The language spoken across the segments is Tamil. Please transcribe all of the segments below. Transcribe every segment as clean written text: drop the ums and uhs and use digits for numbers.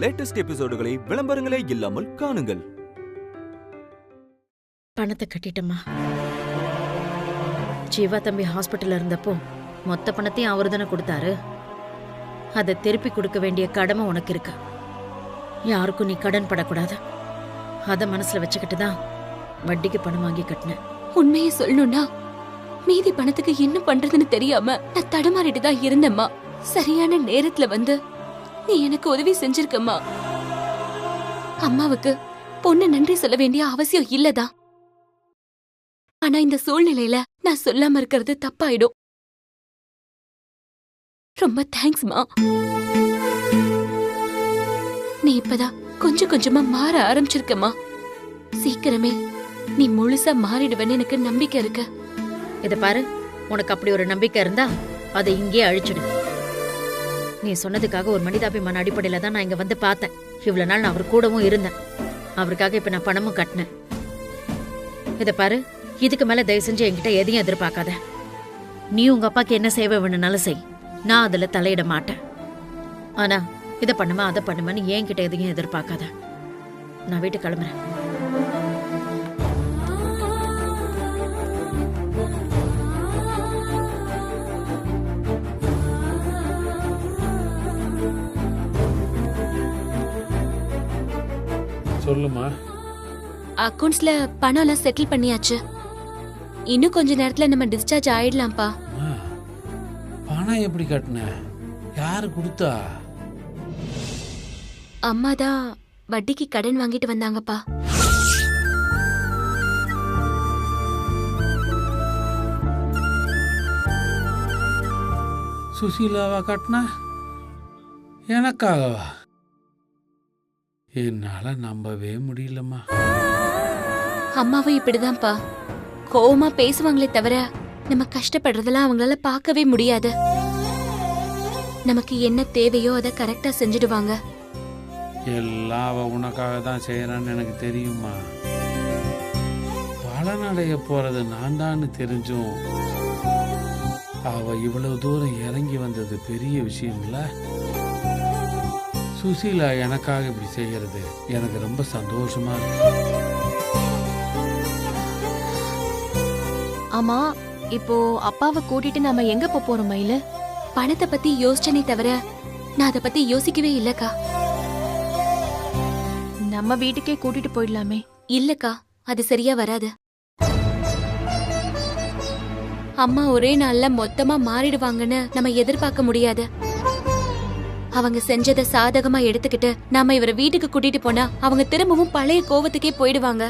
லேட்டஸ்ட் எபிசோடுகளை விளம்பரங்களே இல்லாமல் காணுங்கள். பணத்தை கட்டிட்டம்மா. ஜீவா தம்பி ஹாஸ்பிட்டல்ல இருந்தப்போ மொத்த பணத்தையும் அவரு தானே கொடுத்தாரு. அதை திருப்பி கொடுக்க வேண்டிய கடமை உனக்கு இருக்கு. யாருக்கும் நீ கடன் படக்கூடாது. அத மனசுல வச்சுக்கிட்டு தான் வட்டிக்கு பணம் வாங்கி கட்டினேன். உண்மையை சொல்லணும்னா மீதி பணத்துக்கு என்ன பண்றதுன்னு தெரியாம நான் தடுமாறிட்டு தான் இருந்தேம்மா. சரியான நேரத்துல வந்து நீ எனக்கு உதவி செஞ்சிருக்கம்மா. அம்மாவுக்கு பொண்ணு நன்றி சொல்ல வேண்டிய அவசியம் இல்லதான். ஆனா இந்த சூழ்நிலையில நான் சொல்லாம இருக்கிறது தப்பாயிடும். ரொம்ப தேங்க்ஸ்மா. நீ இப்பதான் கொஞ்சம் கொஞ்சமா மாற ஆரம்பிச்சிருக்கம்மா. சீக்கிரமே நீ முழுசா மாறிடுவேன்னு எனக்கு நம்பிக்கை இருக்கு. இத பாரு, உனக்கு அப்படி ஒரு நம்பிக்கை இருந்தா அதை இங்கே அழிச்சிடு. நீ சொன்னதுக்காக ஒரு மனிதாபிமான அடிப்படையில தான் நான் இங்க வந்து பார்த்தேன். இவ்வளவு நாள் நான் அவர் கூடவும் இருந்தேன். அவருக்காக இப்ப நான் பணமும் கட்டினேன். இத பாரு, இதுக்கு மேல தயவு செஞ்சு என்கிட்ட எதையும் எதிர்பார்க்காத. நீ உங்க அப்பாக்கு என்ன சேவை வேணும்னாலும் செய், நான் அதுல தலையிட மாட்டேன். ஆனா இதை பண்ணுமா அதை பண்ணுமான்னு என்கிட்ட எதையும் எதிர்பார்க்காத. நான் வீட்டுக்கு கிளம்புறேன். சொல்லுமா. அக்கவுண்ட்ஸ்ல பணம் எல்லாம் செட்டில் பண்ணியாச்சு. இன்னும் கொஞ்ச நேரத்துல நம்ம டிஸ்சார்ஜ் ஆயிடலாம்ப்பா. பணம் எப்படி கட்டின? யாரு கொடுத்தா? அம்மா தான் வட்டிக்கு கடன் வாங்கிட்டு வந்தாங்கப்பா. சுசீலாவா கட்டினா? எனக்காகவா? என்னால நம்பவே முடியலம்மா. அம்மாவும் இப்படிதான்ப்பா. கோவமா பேசுவாங்களே தவிர நம்ம கஷ்டப்படுறதெல்லாம் அவங்களால பார்க்கவே முடியாது. நமக்கு என்ன தேவையோ அதை கரெக்டா செஞ்சிடுவாங்க. எல்லாம் அவ உனக்காக தான் செய்யறான்னு எனக்கு தெரியுமா. பலனடைய போறது நான் தான் தெரிஞ்சும் அவ இவ்வளவு தூரம் இறங்கி வந்தது பெரிய விஷயம் இல்ல. சுசீலா எனக்காக இப்படி செய்யறது எனக்கு ரொம்ப சந்தோஷமா இருக்கு. ஆமா, இப்போ அப்பாவை கூட்டிட்டு நாம எங்க போறோம் மயிலு? பணத்தை பத்தி யோசிச்சனே தவிர நான் அதை பத்தி யோசிக்கவே இல்லக்கா. நம்ம வீட்டுக்கே கூட்டிட்டு போயிடலாமே. இல்லக்கா, அது சரியா வராது. அம்மா ஒரே நாள்ல மொத்தமா மாறிடுவாங்கன்னு நம்ம எதிர்பார்க்க முடியாது. அவங்க செஞ்சதை சாதகமா எடுத்துக்கிட்டு நாம இவரை வீட்டுக்கு கூட்டிட்டு போனா அவங்க திரும்பவும் பழைய கோவத்துக்கே போயிடுவாங்க.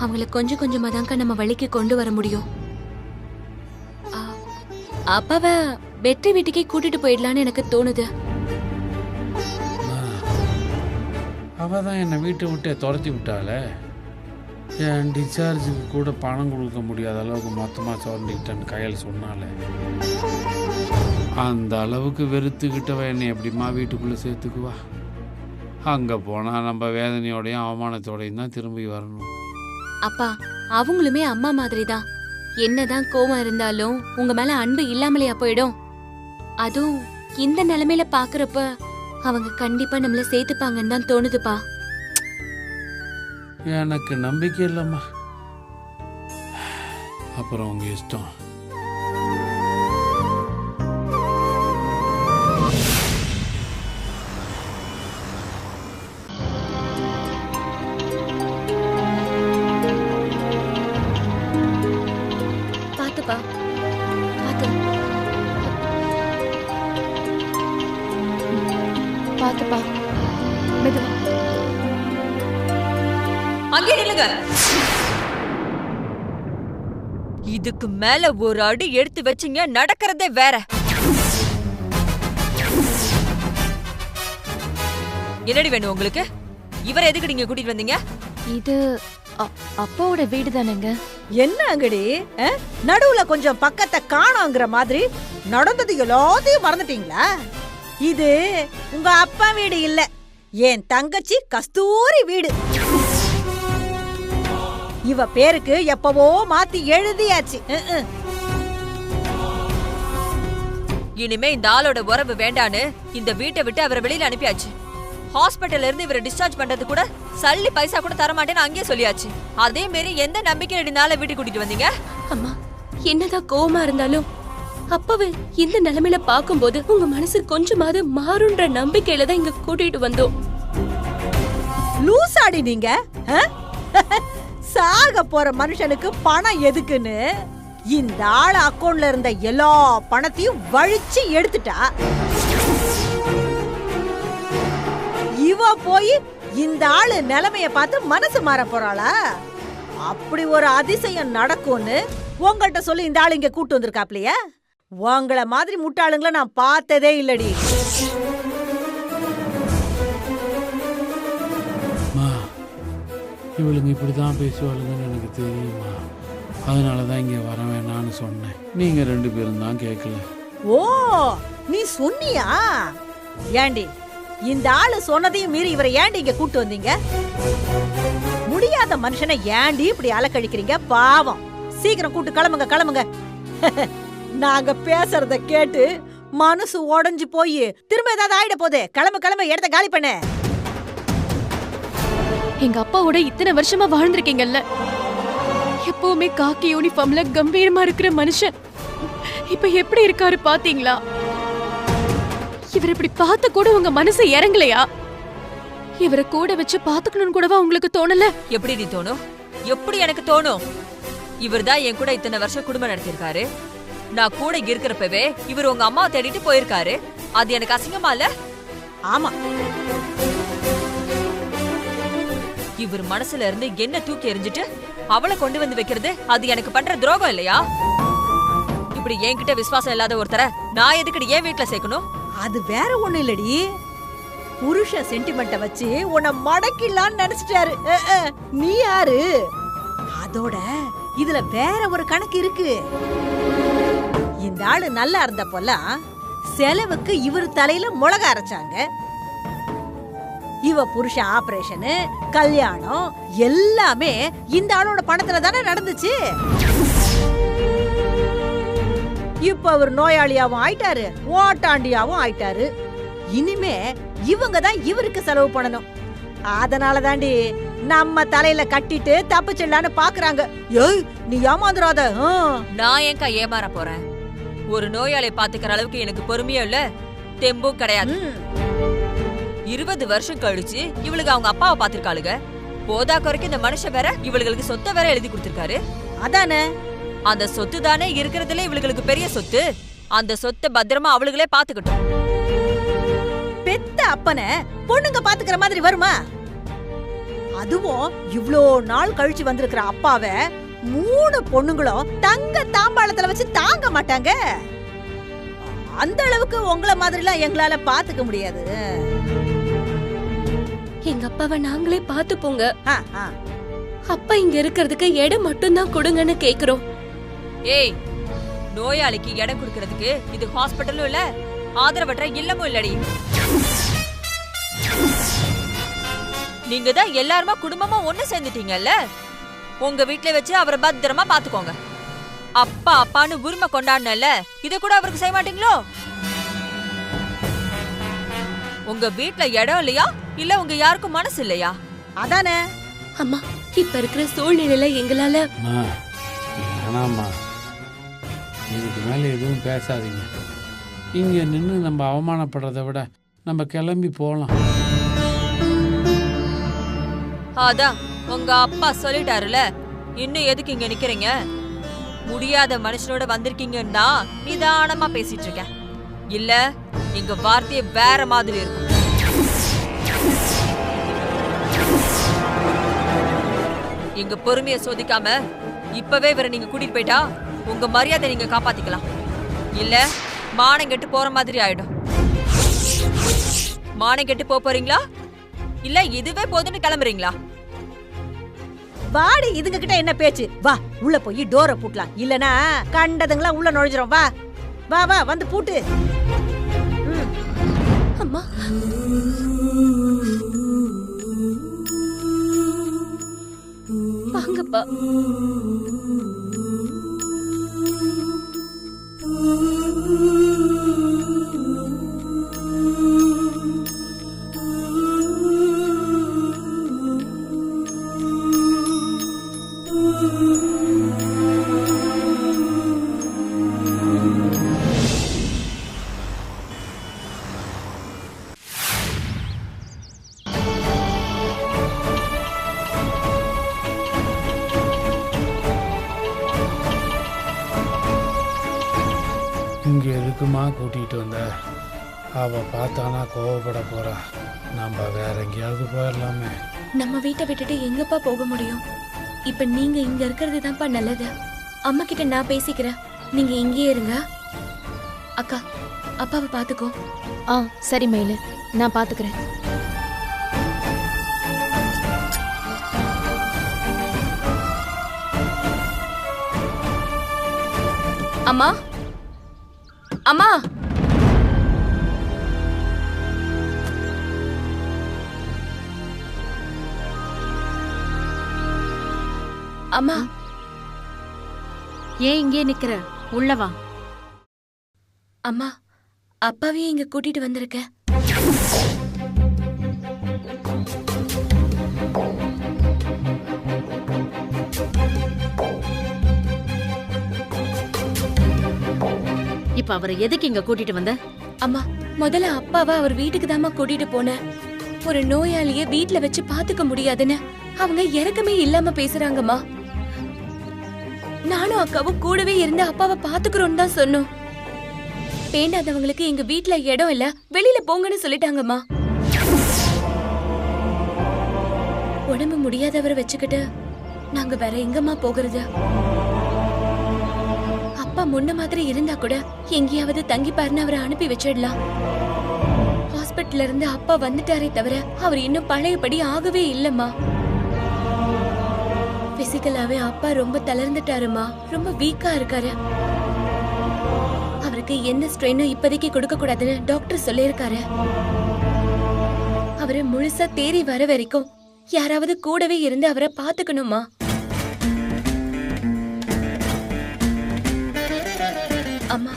அவங்கள கொஞ்சம் கொஞ்சமா தாங்க நம்ம வழிக்கு கொண்டு வர முடியும். அப்பாவ வெற்றி வீட்டுக்கே கூட்டிட்டு போயிடலான்னு எனக்கு தோணுது. அவதான் என்னை வீட்டை விட்டே துரத்தி விட்டாளே. என் டிஸ்சார்ஜுக்கு கூட பணம் கொடுக்க முடியாத அளவுக்கு மொத்தமாக சுரண்டிக்கிட்டேன்னு கையில் சொன்னாலே. அந்த அளவுக்கு வெறுத்துக்கிட்டவ என்னை எப்படிமா வீட்டுக்குள்ளே சேர்த்துக்குவா? அங்கே போனால் நம்ம வேதனையோடையும் அவமானத்தோடையும் தான் திரும்பி வரணும். அப்பா, அவங்களுமே அம்மா மாதிரி தான். என்னதான் கோவம் இருந்தாலும் உங்க மேல அன்பு இல்லாமலையா போயிடும்? அதுவும் இந்த நிலைமையில பாக்குறப்ப அவங்க கண்டிப்பா நம்மள சேர்த்துப்பாங்கன்னு தான் தோணுதுப்பா. எனக்கு நம்பிக்கை இல்லைம்மா. அப்புறம் உங்க இஷ்டம். பாத்துப்பா, பாத்து பாத்துப்பா, மெதுவா. அங்கே நில்லுங்க. இதுக்கு மேல ஒரு அடி எடுத்து வச்சீங்க நடக்கிறதே வேற. என்னடி வேணும் உங்களுக்கு? இவரை எதுக்கு நீங்க கூட்டிட்டு வந்தீங்க? இது அப்பாவோட வீடு தானேங்க. என்ன அங்கடி நடுவுல கொஞ்சம் பக்கத்தை காணோங்கிற மாதிரி நடந்தது எல்லாத்தையும் மறந்துட்டீங்களா? இது உங்க அப்பா வீடு இல்ல, என் தங்கச்சி கஸ்தூரி வீடு. இவ பேருக்கு எப்பவோ மாத்தி எழுதியாச்சு. இனிமே இந்த ஆளோட உறவு வேண்டான்னு இந்த வீட்டை விட்டு அவரை வெளியில அனுப்பியாச்சு. ஹாஸ்பிட்டல்ல இருந்து இவரை டிஸ்சார்ஜ் பண்றது கூட சல்லி பைசா கூட தர மாட்டேன்னு அங்கேயே சொல்லியாச்சு. அதே மாரி எந்த நம்பிக்கையில நாளை வீட்டுக்கு கூட்டிட்டு வந்தீங்க? அம்மா, என்னதான் கோவமா இருந்தாலும் அப்பாவை இந்த நிலைமையில பாக்கும்போது உங்க மனசு கொஞ்சமாவது மாறுன்ற நம்பிக்கையில தான் இங்க கூட்டிட்டு வந்தோம். லூசாடி நீங்க. சாக போற மனுஷனுக்கு பணம் எதுக்குன்னு இந்த ஆள் அக்கவுண்ட்ல இருந்த எல்லா பணத்தையும் வழிச்சு எடுத்துட்டா. இவ போய் இந்த ஆளு நிலைமைய பார்த்து மனசு மாற போறாளா? அப்படி ஒரு அதிசயம் நடக்கும்னு உங்கள்கிட்ட சொல்லி இந்த ஆளு இங்க கூட்டு வந்திருக்காப்லையா? உங்கள மாதிரி முட்டாளுங்களை நான் பார்த்ததே இல்லடி. இவளுங்க இப்படிதான் பேசுவாளுங்கன்னு எனக்கு தெரியுமா? அதனாலதான் இங்க வர வேணான்னு சொன்னேன். நீங்க 2 பேரும் தான் கேட்கல. ஓ, நீ சொன்னியா? ஏண்டி இந்த ஆளு சொன்னதையும் மீறி இவரை ஏண்டி இங்க கூட்டு வந்தீங்க? முடியாத மனுஷனை ஏண்டி இப்படி அலக்கழிக்கிறீங்க? பாவம். சீக்கிரம் கூட்டு கிளம்புங்க, கிளம்புங்க. நாங்க பேசுறத கேட்டு மனசு உடைஞ்சு போய் திரும்ப ஏதாவது ஆயிட போகுது. கிளம்பு கிளம்பு, இடத்த காலி பண்ணு. எங்க அப்பாவோட இத்தனை வருஷமா வாழ்ந்திருக்கீங்கல்ல, எப்பவுமே காக்கி யூனிஃபார்ம்ல கம்பீரமா இருக்கிற மனுஷன் இப்ப எப்படி இருக்காரு பாத்தீங்களா? இவர் இப்படி பார்த்த கூட உங்க மனசு இறங்கலையா? இவரை கூட வச்சு பாத்துக்கணும்னு கூடவா உங்களுக்கு தோணல? எப்படி நீ தோணும்? எப்படி எனக்கு தோணும்? இவர்தான் என் கூட இத்தனை வருஷம் குடும்பம் நடத்திருக்காரு. நான் கூட இருக்கிறப்பவே இவர் உங்க அம்மாவை தேடிட்டு போயிருக்காரு. அது எனக்கு அசிங்கமா இல்ல? ஆமா. இவர் மனசுல இருந்து என்ன தூக்கி எறிஞ்சிட்டு அவளை கொண்டு வந்து வைக்கிறது அது எனக்கு பண்ற துரோகம் இல்லையா? இப்படி என்கிட்ட விசுவாசம் இல்லாத ஒருத்தர நான் எதுக்கடி என் வீட்டுல சேர்க்கணும்? அது வேற ஒண்ணு இல்லடி. புருஷ சென்டிமெண்ட வச்சு உன்னை மடக்கிடலான்னு நினைச்சிட்டாரு. நீ யாரு? அதோட இதுல வேற ஒரு கணக்கு இருக்கு. இந்த ஆளு நல்லா இருந்தப்போலாம் செலவுக்கு இவர் தலையில மிளகா அரைச்சாங்க. இவ புருஷ ஆபரேஷனு, கல்யாணம் எல்லாமே இந்த ஆளோட பணத்துல தானே நடந்துச்சு. இப்ப அவர் நோயாளியாவும் ஆயிட்டாரு, ஓட்டாண்டியாவும் ஆயிட்டாரு. இனிமே இவங்க தான் இவருக்கு செலவு பண்ணணும். அதனால தாண்டி நம்ம தலையில கட்டிட்டு தப்பிச்சிடலான்னு பாக்குறாங்க. ஏய், நீ ஏமாந்துராத. நான் ஏன்க்கா ஏமாற போறேன்? ஒரு நோயாளியை பாத்துக்கிற அளவுக்கு எனக்கு பொறுமையும் இல்ல, தெம்பும் கிடையாது. 20 வருஷம் கழிச்சு இவளுக்கு அவங்க அப்பாவை பாத்திருக்காளுங்க. போதா குறைக்கு இந்த மனுஷன் வேற இவளுக்கு சொத்தை வேற எழுதி கொடுத்திருக்காரு. அதானே, அந்த சொத்து தானே இருக்கிறதுல இவளுக்கு பெரிய சொத்து. அந்த சொத்தை பத்திரமா அவளுகளே பாத்துக்கிட்டோம். பெத்த அப்பனை பொண்ணுங்க பாத்துக்கிற மாதிரி வருமா? அதுவும் இவ்ளோ நாள் கழிச்சு வந்திருக்கிற அப்பாவை 3 பொண்ணுங்களும் தங்க தாம்பாளத்துல வச்சு தாங்க மாட்டாங்க. அந்த அளவுக்கு உங்கள மாதிரிலாம் எங்களால பாத்துக்க முடியாது. எங்க அப்பாவை நாங்களே பாத்துப்போங்க. ஆ. அப்பா இங்க இருக்கிறதுக்கு இடம் மட்டும்தான் கொடுங்கன்னு கேக்குறோம். ஏய், நோயாளிக்கு இடம் கொடுக்கறதுக்கு இது ஹாஸ்பிட்டலும் இல்ல, ஆதரவற்ற இல்லமும் இல்லடி. நீங்க தான் எல்லாருமா குடும்பமா ஒண்ணு சேர்ந்துட்டீங்கல்ல. உங்க வீட்டுல வச்சு அவரை பத்திரமா பாத்துக்கோங்க. அப்பா அப்பான்னு உரிமை கொண்டாடல, இத கூட அவருக்கு செய்ய மாட்டீங்களோ? உங்க வீட்டுல இடம் இல்லையா, இல்ல உங்க யாருக்கும் மனசு இல்லையா? அதானே. அம்மா, இப்ப இருக்கிற சூழ்நிலையில எங்களால வேணாம்மா, இதுக்கு மேல எதுவும் பேசாதீங்க. இங்க நின்று நம்ம அவமானப்படுறதை விட நம்ம கிளம்பி போலாம். அதான் உங்க அப்பா சொல்லிட்டாருல, இன்னும் எதுக்கு இங்க நிக்கிறீங்க? முடியாத மனுஷனோட வந்திருக்கீங்கன்னா நிதானமா பேசிட்டு இருக்கேன். இல்ல எங்க வார்த்தையே வேற மாதிரி இருக்கும். எங்க பொறுமைய சோதிக்காம இப்பவே இவரை நீங்க கூட்டிட்டு போயிட்டா உங்க மரியாதை நீங்க காப்பாத்திக்கலாம். இல்ல மானம் கெட்டு போற மாதிரி ஆயிடும். மானம் கெட்டு போறீங்களா, இல்ல இதுவே போதுன்னு கிளம்புறீங்களா? வாடி, இதுங்க கிட்ட என்ன பேச்சு? வா, உள்ள போய் டோரை பூட்டலாம். இல்லனா கண்டதுங்களா உள்ள நுழைஞ்சிரும். வா வா வா, வந்து பூட்டு. அம்மா, வாங்கப்பா. இங்கே எதுக்குமா கூட்டிகிட்டு வந்த? அவள் பார்த்தானா கோவப்பட போகிறா. நம்ம வேற எங்கேயாவது போயிடலாமே. நம்ம வீட்டை விட்டுட்டு எங்கப்பா போக முடியும்? இப்ப நீங்க இங்க இருக்கிறது தான்ப்பா நல்லது. அம்மா கிட்ட நான் பேசிக்கிறேன், நீங்க இங்கேயே இருங்க. அக்கா, அப்பாவை பாத்துக்கோ. சரி மயிலு, நான் பாத்துக்கிறேன். அம்மா, அம்மா, அம்மா. ஏன் இங்கே நிக்கிற? உள்ள வா. அம்மா, அப்பாவையும் இங்க கூட்டிட்டு வந்திருக்க. இப்ப அவரை எதுக்கு இங்க கூட்டிட்டு வந்த? அம்மா, முதல்ல அப்பாவை அவர் வீட்டுக்கு தாம்மா கூட்டிட்டு போனேன். ஒரு நோயாளிய வீட்டுல வச்சு பாத்துக்க முடியாதுன்னு அவங்க இறக்கமே இல்லாம பேசுறாங்கம்மா. நானும் அக்காவும் கூடவே இருந்து அப்பாவை பாத்துக்கிறோன்னு தான் சொன்னோம். வேண்டாதவங்களுக்கு எங்க வீட்டுல இடம் இல்ல, வெளியில போங்கன்னு சொல்லிட்டாங்கம்மா. உடம்பு முடியாதவரை வச்சுக்கிட்டு நாங்க வேற எங்கம்மா போகிறது? அப்பா முன்ன மாதிரி இருந்தா கூட எங்கேயாவது தங்கிப்பாருன்னு அவரை அனுப்பி வச்சிடலாம். ஹாஸ்பிட்டல்ல இருந்து அப்பா வந்துட்டாரே தவிர அவர் இன்னும் பழையபடி ஆகவே இல்லம்மா. பிசிக்கலாவே அப்பா ரொம்ப தளர்ந்துட்டாருமா, ரொம்ப வீக்கா இருக்காரு. அவருக்கு எந்த ஸ்ட்ரெயினும் இப்போதைக்கு கொடுக்க கூடாதுன்னு டாக்டர் சொல்லியிருக்காரு. அவரை முழுசா தேறி வர வரைக்கும் யாராவது கூடவே இருந்து அவரை பாத்துக்கணுமா. அம்மா,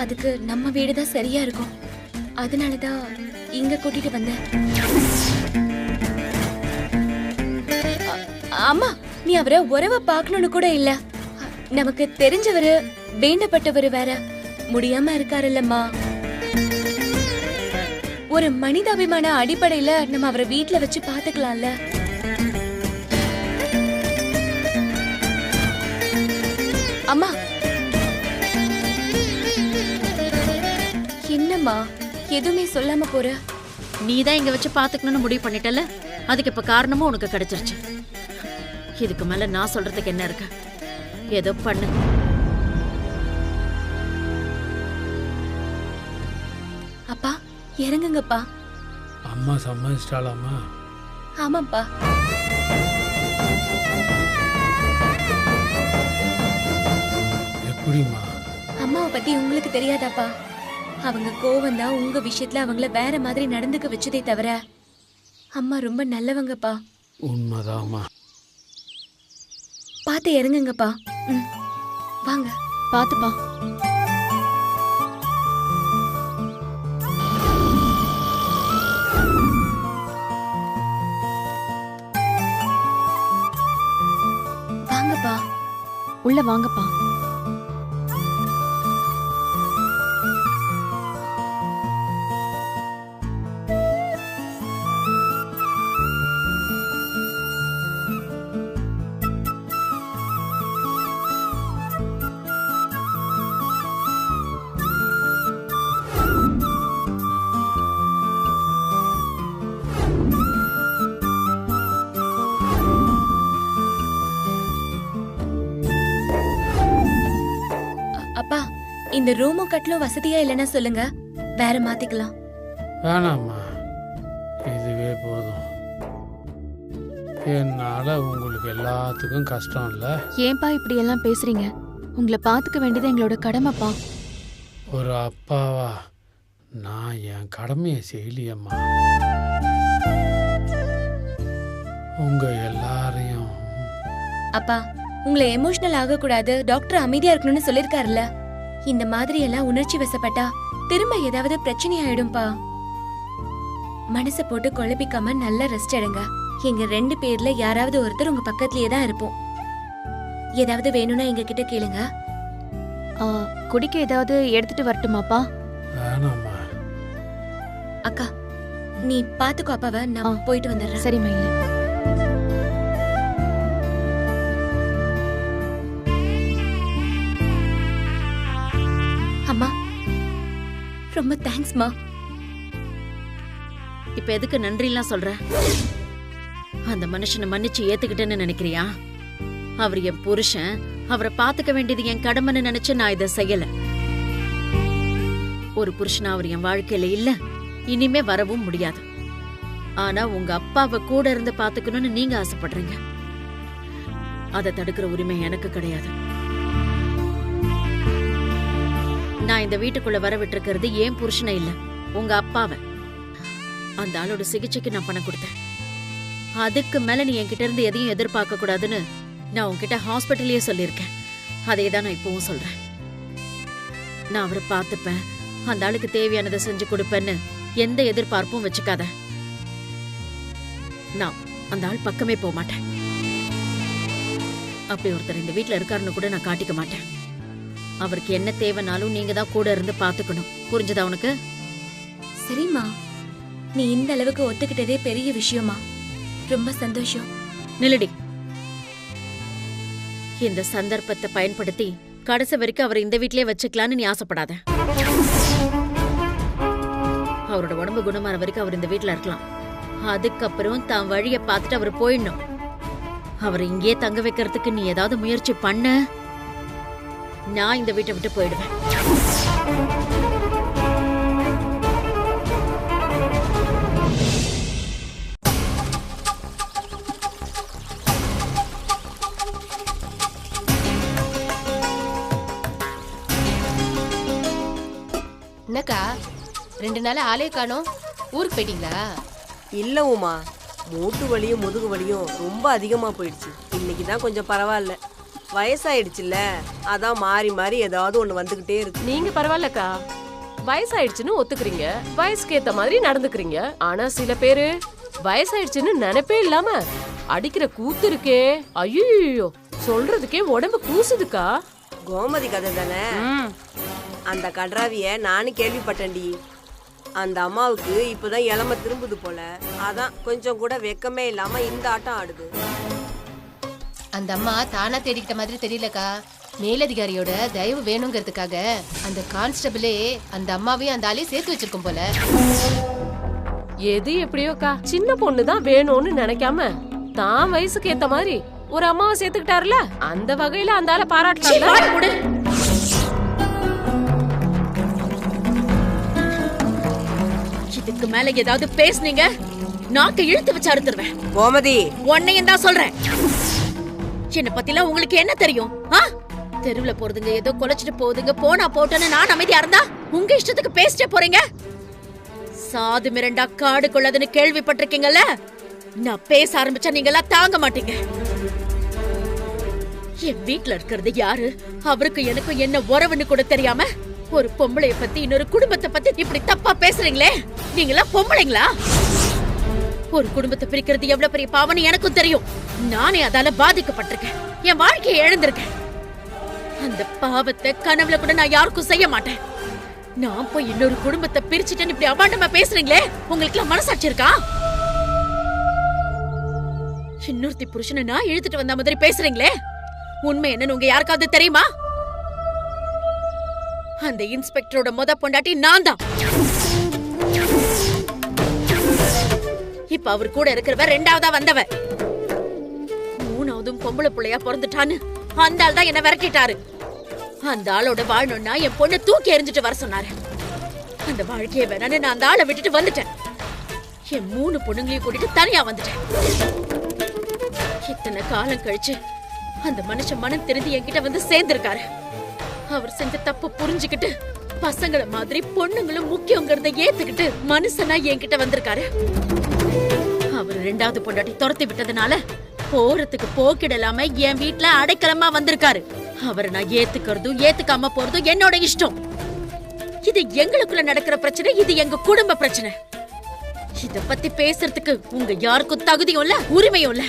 அதுக்கு நம்ம வீடுதான் சரியா இருக்கும். அதனாலதான் இங்க கூட்டிட்டு வந்தேன். அம்மா, நீ அவரை உறவ பாக்கணும்னு கூட இல்ல. நமக்கு தெரிஞ்சவரு, வேண்டப்பட்டவரு வேற முடியாம இருக்காருல்லம்மா. ஒரு மனிதாபிமான அடிப்படையில நம்ம அவரை வீட்டுல வச்சு பாத்துக்கலாம்ல. அம்மா, என்னம்மா எதுவுமே சொல்லாம போற? நீதான் இங்க வச்சு பாத்துக்கணும்னு முடிவு பண்ணிட்டல, அதுக்கு இப்ப காரணமும் உனக்கு கிடைச்சிருச்சு. இதுக்கு மேல நான் சொல்றதுக்கு என்ன இருக்கு? ஏதோ பண்ணு. அப்பா, இறங்குங்கப்பா. அம்மா சம்மதிச்சிட்டாளாமா? ஆமாப்பா. எப்படிமா? அம்மாவை பத்தி உங்களுக்கு தெரியாதாப்பா? அவங்க கோவம் தான் உங்க விஷயத்துல அவங்கள வேற மாதிரி நடந்துக்க வச்சதே தவிர அம்மா ரொம்ப நல்லவங்கப்பா. உண்மைதாம்மா. பார்த்து இறங்குங்கப்பா. வாங்க. பாத்துப்பா. வாங்கப்பா. உள்ள வாங்கப்பா. அப்பா, இந்த ரூமும் கட்டிலும் வசதியா இல்லைன்னா சொல்லுங்க, வேற மாத்திக்கலாம். வேணாம்மா, இதுவே போதும். என்னால உங்களுக்கு எல்லாத்துக்கும் கஷ்டம் இல்ல. ஏன்பா இப்படி எல்லாம் பேசுறீங்க? உங்களை பாத்துக்க வேண்டியது எங்களோட கடமைப்பா. ஒரு அப்பாவா நான் என் கடமையை செய்யலையம்மா. உங்க எல்லாரையும். அப்பா, உங்களை எமோஷனல் ஆக கூடாது, டாக்டர் அமைதியா இருக்கணும்னு சொல்லிருக்காருல்ல. இந்த மாதிரி எல்லாம் உணர்ச்சி வசப்பட்டா திரும்ப ஏதாவது பிரச்சனை ஆயிடும்பா. மனசை போட்டு குழப்பிக்காம நல்லா ரெஸ்ட் எடுங்க. எங்க 2 பேர்ல யாராவது ஒருத்தர் உங்க பக்கத்துலயே தான் இருப்போம். ஏதாவது வேணும்னா எங்க கிட்ட கேளுங்க. குடிக்க ஏதாவது எடுத்துட்டு வரட்டுமாப்பா? வேணாம்மா. அக்கா, நீ பாத்துக்கோ அப்பாவை, நான் போயிட்டு வந்துடுறேன். சரி மயிலு. அம்மா, ரொம்ப தேங்க்ஸ்மா. இப்ப எதுக்கு நன்றி எல்லாம் சொல்ற? அந்த மனுஷனை மன்னிச்சு ஏத்துக்கிட்டேன்னு நினைக்கிறியா? அவர் என் புருஷன், அவரை பாத்துக்க வேண்டியது என் கடமைன்னு நினைச்சு நான் இதை செய்யல. ஒரு புருஷனா அவர் என் வாழ்க்கையில இல்ல, இனிமே வரவும் முடியாது. ஆனா உங்க அப்பாவை கூட இருந்து பாத்துக்கணும்னு நீங்க ஆசைப்படுறீங்க. அதை தடுக்கிற உரிமை எனக்கு கிடையாது. நான் இந்த வீட்டுக்குள்ள வர விட்டுருக்கிறது ஏன் புருஷனை இல்ல, உங்க அப்பாவை. அந்த ஆளோட சிகிச்சைக்கு நான் பணம் கொடுத்தேன். அதுக்கு மேல நீ என்கிட்ட இருந்து எதையும் எதிர்பார்க்க கூடாதுன்னு நான் உன்கிட்ட ஹாஸ்பிட்டல்லயே சொல்லியிருக்கேன். அதே தான் நான் இப்பவும் சொல்றேன். நான் அவரை பார்த்துப்பேன், அந்த ஆளுக்கு தேவையானதை செஞ்சு கொடுப்பேன்னு எந்த எதிர்பார்ப்பும் வச்சுக்காத. நான் அந்த ஆள் பக்கமே போக மாட்டேன். அப்படி ஒருத்தர் இந்த வீட்டுல இருக்காருன்னு கூட நான் காட்டிக்க மாட்டேன். அவருக்கு என்ன தேவைனாலும் நீங்க தான் கூட இருந்து பாத்துக்கணும். புரிஞ்சதா உனக்கு? சரிம்மா, நீ இந்த அளவுக்கு ஒத்துக்கிட்டதே பெரிய விஷயமா. ரொம்ப சந்தோஷம். நில்லடி. இந்த சந்தர்ப்பத்தை பயன்படுத்தி கடைசி வரைக்கும் அவர் இந்த வீட்லயே வச்சுக்கலான்னு நீ ஆசைப்படாத. அவரோட உடம்பு குணமான வரைக்கும் அவர் இந்த வீட்டுல இருக்கலாம். அதுக்கப்புறம் தான் வழிய பார்த்துட்டு அவர் போயிடணும். அவரை இங்கே தங்க வைக்கிறதுக்கு நீ ஏதாவது முயற்சி பண்ண, நான் இந்த வீட்டை விட்டு போயிடுவேன். என்னக்கா 2 நாள் ஆளே காணோம், ஊருக்கு போயிட்டீங்களா? இல்ல உமா, மூட்டு வலியும் முதுகு வலியும் ரொம்ப அதிகமா போயிடுச்சு. இன்னைக்கு தான் கொஞ்சம் பரவாயில்ல. வயசாயிடுச்சுல்ல, அதான் மாறி மாறி ஏதாவது ஒண்ணு வந்துகிட்டே இருக்கு. நீங்க பரவாயில்லக்கா, வயசாயிடுச்சுன்னு ஒத்துக்கிறீங்க, வயசுக்கு ஏத்த மாதிரி நடந்துக்கிறீங்க. ஆனா சில பேரு வயசாயிடுச்சுன்னு நினைப்பே இல்லாம அடிக்கிற கூத்து இருக்கே, ஐயோ சொல்றதுக்கே உடம்பு கூசுதுக்கா. கோமதி கதை தானே? அந்த கட்ராவிய நானும் கேள்விப்பட்டேன்டி. அந்த அம்மாவுக்கு இப்பதான் இளம திரும்புது போல, அதான் கொஞ்சம் கூட வெக்கமே இல்லாம இந்த ஆட்டம் ஆடுது. அந்த அம்மா தானா தேடிக்கிட்ட மாதிரி தெரியலக்கா. மேலதிகாரியோட தயவு வேணுங்கிறதுக்காக அந்த கான்ஸ்டபிளே அந்த அம்மாவையும் அந்த ஆளையும் சேர்த்து வச்சிருக்கும் போல. எது எப்படியோக்கா, சின்ன பொண்ணுதான் வேணும்னு நினைக்காம தான் வயசுக்கு ஏத்த மாதிரி ஒரு அம்மாவை சேர்த்துக்கிட்டாருல, அந்த வகையில அந்த ஆளை பாராட்டலாம். இதுக்கு மேல ஏதாவது பேசுனீங்க, நாக்கு இழுத்து வச்சு அறுத்துருவேன். கோமதி, உன்னையும் தான் சொல்றேன். என்ன பத்திலாம் உங்களுக்கு என்ன தெரியும்? தெருவுல போறதுங்க ஏதோ கொலைச்சிட்டு போகுதுங்க, போனா போட்டோன்னு நான் அமைதியா இருந்தா உங்க இஷ்டத்துக்கு பேசிட்டே போறீங்க. சாது மிரண்டா காடு கொள்ளதுன்னு கேள்விப்பட்டிருக்கீங்கல்ல, நான் பேச ஆரம்பிச்சா நீங்க எல்லாம் தாங்க மாட்டீங்க. என் வீட்டுல இருக்கிறது யாரு, அவருக்கு எனக்கும் என்ன உறவுன்னு கூட தெரியாம ஒரு பொம்பளைய பத்தி இன்னொரு குடும்பத்தை பத்தி இப்படி தப்பா பேசுறீங்களே, நீங்களா பொம்பளைங்களா? ஒரு குடும்பத்தை பிரிக்கிறது எவ்வளவு பெரிய பாவம்னு எனக்கும் தெரியும். நானே அதால பாதிக்கப்பட்டிருக்கேன், என் வாழ்க்கையை இழந்திருக்கேன். அந்த பாவத்தை கனவுல கூட நான் யாருக்கும் செய்ய மாட்டேன். நான் போய் இன்னொரு குடும்பத்தை பிரிச்சுட்டேன்னு இப்படி அபாண்டமா பேசுறீங்களே, உங்களுக்கு எல்லாம் மனசாட்சி இருக்கா? இன்னொருத்தி புருஷனை நான் இழுத்துட்டு வந்த மாதிரி பேசுறீங்களே, உண்மை என்னன்னு உங்க யாருக்காவது தெரியுமா? அந்த இன்ஸ்பெக்டரோட முத பொண்டாட்டி நான் தான். இப்ப அவர் கூட இருக்கிறவ 2ஆவதா வந்தவ, 3ஆவதும் பொம்பளை பிள்ளையா பிறந்துட்டான்னு அந்த ஆள் தான் என்ன விரட்டிட்டாரு. அந்த ஆளோட வாழணும்னா என் பொண்ணை தூக்கி எறிஞ்சிட்டு வர சொன்னாரு. அந்த வாழ்க்கையை வேணான்னு நான் அந்த ஆளை விட்டுட்டு வந்துட்டேன். என் 3 பொண்ணுங்களையும் கூட்டிட்டு தனியா வந்துட்டேன். இத்தனை காலம் கழிச்சு அந்த மனுஷன் மனம் தெரிஞ்சு என்கிட்ட வந்து சேர்ந்திருக்காரு. அவர் செஞ்ச தப்பு புரிஞ்சுக்கிட்டு பசங்கள மாதிரி பொண்ணுங்களும் முக்கியங்கிறத ஏத்துக்கிட்டு மனுஷனா என்கிட்ட வந்திருக்காரு. அவர் 2ஆவது பொண்டாட்டி துரத்தி விட்டதுனால போறதுக்கு போக்கிடலாம என் வீட்டுல அடைக்கலமா வந்திருக்காரு. அவரை நான் ஏத்துக்கிறதும் ஏத்துக்காம போறதும் என்னோட இஷ்டம். இது எங்களுக்குள்ள நடக்கிற பிரச்சனை, இது எங்க குடும்ப பிரச்சனை. இத பத்தி பேசுறதுக்கு உங்க யாருக்கும் தகுதியும் இல்ல, உரிமையும் இல்ல.